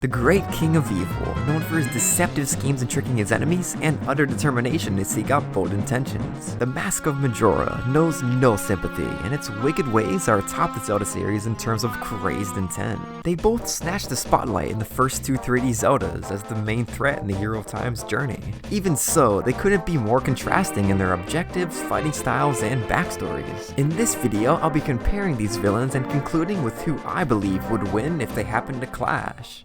The great king of evil, known for his deceptive schemes in tricking his enemies and utter determination to seek out bold intentions. The Mask of Majora knows no sympathy, and its wicked ways are atop the Zelda series in terms of crazed intent. They both snatch the spotlight in the first two 3D Zeldas as the main threat in the Hero of Time's journey. Even so, they couldn't be more contrasting in their objectives, fighting styles, and backstories. In this video, I'll be comparing these villains and concluding with who I believe would win if they happen to clash.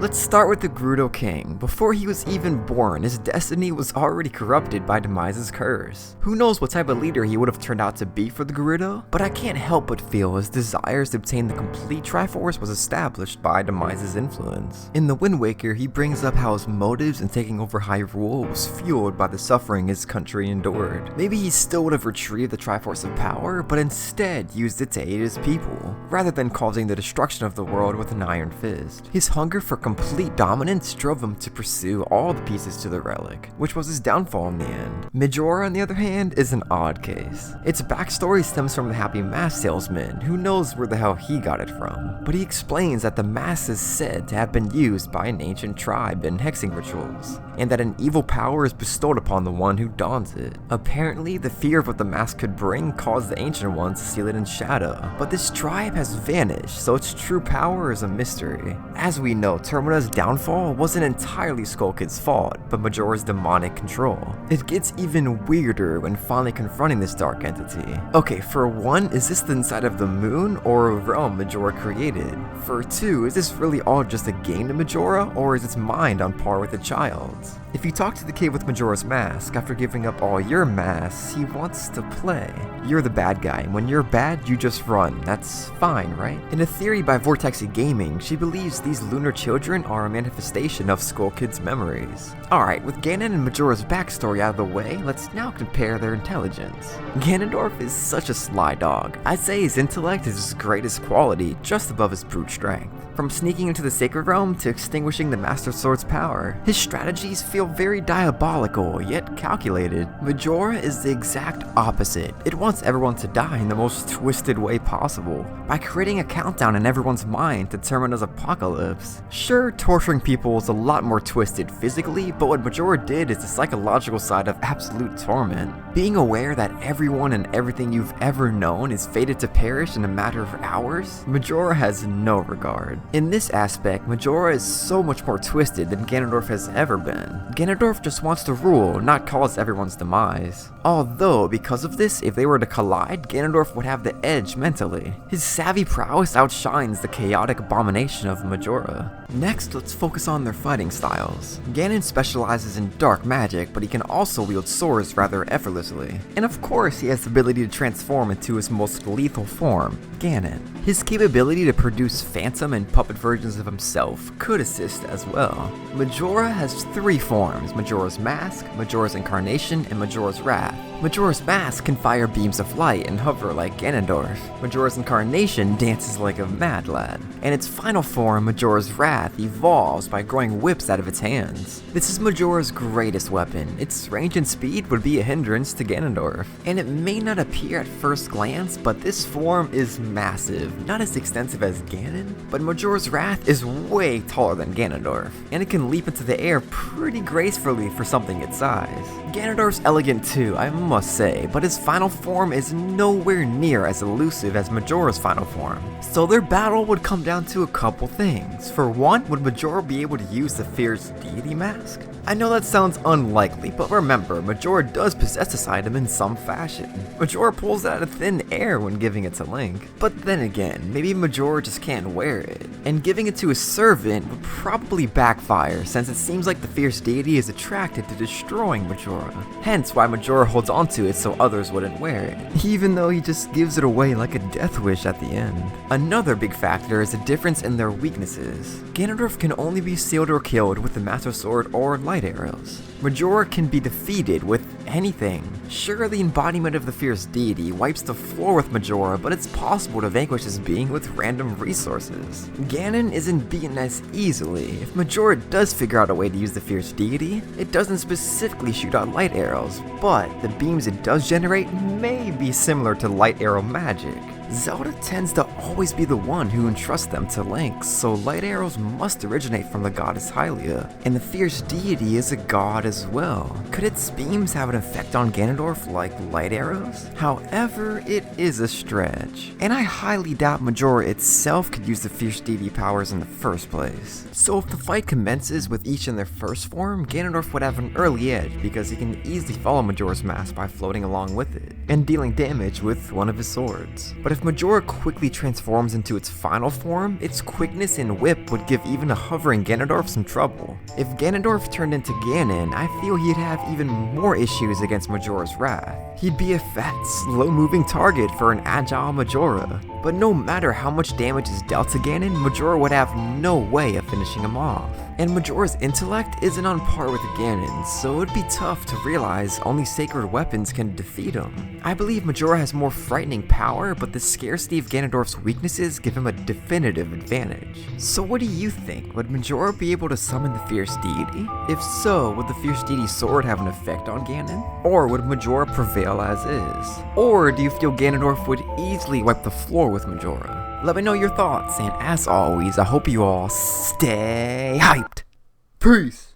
Let's start with the Gerudo King. Before he was even born, his destiny was already corrupted by Demise's curse. Who knows what type of leader he would have turned out to be for the Gerudo, but I can't help but feel his desires to obtain the complete Triforce was established by Demise's influence. In the Wind Waker, he brings up how his motives in taking over Hyrule was fueled by the suffering his country endured. Maybe he still would have retrieved the Triforce of Power, but instead used it to aid his people, rather than causing the destruction of the world with an iron fist. His hunger for complete dominance drove him to pursue all the pieces to the relic, which was his downfall in the end. Majora, on the other hand, is an odd case. Its backstory stems from the happy mask salesman, who knows where the hell he got it from. But he explains that the mask is said to have been used by an ancient tribe in hexing rituals, and that an evil power is bestowed upon the one who dons it. Apparently, the fear of what the mask could bring caused the ancient ones to seal it in shadow, but this tribe has vanished, so its true power is a mystery. As we know, Termina's downfall wasn't entirely Skull Kid's fault, but Majora's demonic control. It gets even weirder when finally confronting this dark entity. Okay, for one, is this the inside of the moon or a realm Majora created? For two, is this really all just a game to Majora, or is its mind on par with a child's? If you talk to the kid with Majora's Mask, after giving up all your masks, he wants to play. You're the bad guy, and when you're bad, you just run. That's fine, right? In a theory by Vortexy Gaming, she believes these lunar children are a manifestation of Skull Kid's memories. Alright, with Ganon and Majora's backstory out of the way, let's now compare their intelligence. Ganondorf is such a sly dog. I'd say his intellect is his greatest quality, just above his brute strength. From sneaking into the Sacred Realm to extinguishing the Master Sword's power, his strategies feel very diabolical, yet calculated. Majora is the exact opposite. It wants everyone to die in the most twisted way possible, by creating a countdown in everyone's mind to Termina's apocalypse. Sure, torturing people is a lot more twisted physically, but what Majora did is the psychological side of absolute torment. Being aware that everyone and everything you've ever known is fated to perish in a matter of hours, Majora has no regard. In this aspect, Majora is so much more twisted than Ganondorf has ever been. Ganondorf just wants to rule, not cause everyone's demise. Although, because of this, if they were to collide, Ganondorf would have the edge mentally. His savvy prowess outshines the chaotic abomination of Majora. Next, let's focus on their fighting styles. Ganon specializes in dark magic, but he can also wield swords rather effortlessly. And of course, he has the ability to transform into his most lethal form, Ganon. His capability to produce phantom and puppet versions of himself could assist as well. Majora has three forms: Majora's Mask, Majora's Incarnation, and Majora's Wrath. Majora's Mask can fire beams of light and hover like Ganondorf. Majora's Incarnation dances like a mad lad. And its final form, Majora's Wrath, evolves by growing whips out of its hands. This is Majora's greatest weapon. Its range and speed would be a hindrance to Ganondorf. And it may not appear at first glance, but this form is massive. Not as extensive as Ganon, but Majora's Wrath is way taller than Ganondorf, and it can leap into the air pretty gracefully for something its size. Ganondorf's elegant too, I must say, but his final form is nowhere near as elusive as Majora's final form. So their battle would come down to a couple things. For one, would Majora be able to use the fierce deity mask? I know that sounds unlikely, but remember, Majora does possess this item in some fashion. Majora pulls it out of thin air when giving it to Link. But then again, maybe Majora just can't wear it, and giving it to a servant would probably backfire, since it seems like the fierce deity is attracted to destroying Majora. Hence why Majora holds onto it so others wouldn't wear it, even though he just gives it away like a death wish at the end. Another big factor is the difference in their weaknesses. Ganondorf can only be sealed or killed with the Master Sword or light arrows. Majora can be defeated with anything. Sure, the embodiment of the fierce deity wipes the floor with Majora, but it's possible to vanquish this being with random resources. Ganon isn't beaten as easily. If Majora does figure out a way to use the fierce deity, it doesn't specifically shoot out light arrows, but the beams it does generate may be similar to light arrow magic. Zelda tends to always be the one who entrusts them to Link, so light arrows must originate from the goddess Hylia, and the fierce deity is a god as well. Could its beams have an effect on Ganondorf like light arrows? However, it is a stretch, and I highly doubt Majora itself could use the fierce deity powers in the first place. So if the fight commences with each in their first form, Ganondorf would have an early edge because he can easily follow Majora's Mask by floating along with it, and dealing damage with one of his swords. But if Majora quickly transforms into its final form, its quickness and whip would give even a hovering Ganondorf some trouble. If Ganondorf turned into Ganon, I feel he'd have even more issues against Majora's wrath. He'd be a fat, slow-moving target for an agile Majora. But no matter how much damage is dealt to Ganon, Majora would have no way of finishing him off. And Majora's intellect isn't on par with Ganon's, so it'd be tough to realize only sacred weapons can defeat him. I believe Majora has more frightening power, but the scarcity of Ganondorf's weaknesses give him a definitive advantage. So what do you think? Would Majora be able to summon the fierce deity? If so, would the fierce deity sword have an effect on Ganon? Or would Majora prevail as is? Or do you feel Ganondorf would easily wipe the floor with Majora? Let me know your thoughts, and as always, I hope you all stay hyped. Peace!